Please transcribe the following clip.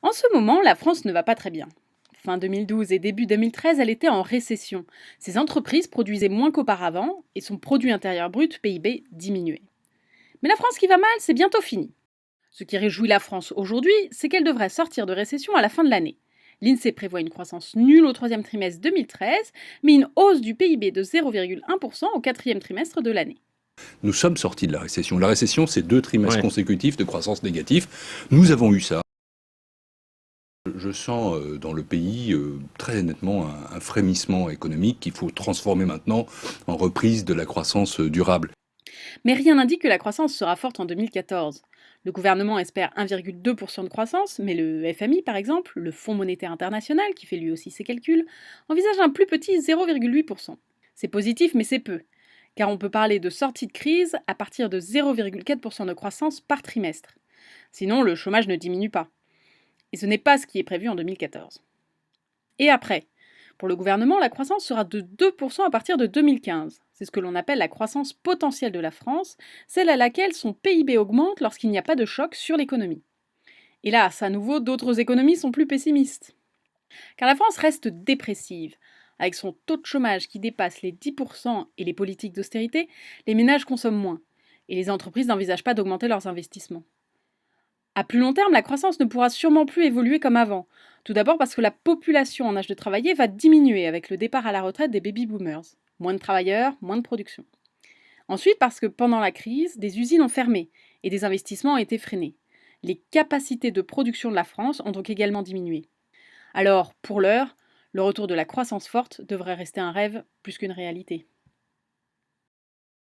En ce moment, la France ne va pas très bien. Fin 2012 et début 2013, elle était en récession. Ses entreprises produisaient moins qu'auparavant et son produit intérieur brut, PIB, diminuait. Mais la France qui va mal, c'est bientôt fini. Ce qui réjouit la France aujourd'hui, c'est qu'elle devrait sortir de récession à la fin de l'année. L'INSEE prévoit une croissance nulle au troisième trimestre 2013, mais une hausse du PIB de 0,1% au quatrième trimestre de l'année. Nous sommes sortis de la récession. La récession, c'est 2 trimestres Ouais. consécutifs de croissance négative. Nous avons eu ça. Je sens dans le pays très nettement un frémissement économique qu'il faut transformer maintenant en reprise de la croissance durable. Mais rien n'indique que la croissance sera forte en 2014. Le gouvernement espère 1,2% de croissance, mais le FMI, par exemple, le Fonds monétaire international, qui fait lui aussi ses calculs, envisage un plus petit 0,8%. C'est positif, mais c'est peu, car on peut parler de sortie de crise à partir de 0,4% de croissance par trimestre. Sinon, le chômage ne diminue pas. Et ce n'est pas ce qui est prévu en 2014. Et après, pour le gouvernement, la croissance sera de 2% à partir de 2015. C'est ce que l'on appelle la croissance potentielle de la France, celle à laquelle son PIB augmente lorsqu'il n'y a pas de choc sur l'économie. Hélas, à nouveau, d'autres économies sont plus pessimistes. Car la France reste dépressive. Avec son taux de chômage qui dépasse les 10% et les politiques d'austérité, les ménages consomment moins. Et les entreprises n'envisagent pas d'augmenter leurs investissements. À plus long terme, la croissance ne pourra sûrement plus évoluer comme avant. Tout d'abord parce que la population en âge de travailler va diminuer avec le départ à la retraite des baby-boomers. Moins de travailleurs, moins de production. Ensuite parce que pendant la crise, des usines ont fermé et des investissements ont été freinés. Les capacités de production de la France ont donc également diminué. Alors, pour l'heure, le retour de la croissance forte devrait rester un rêve plus qu'une réalité.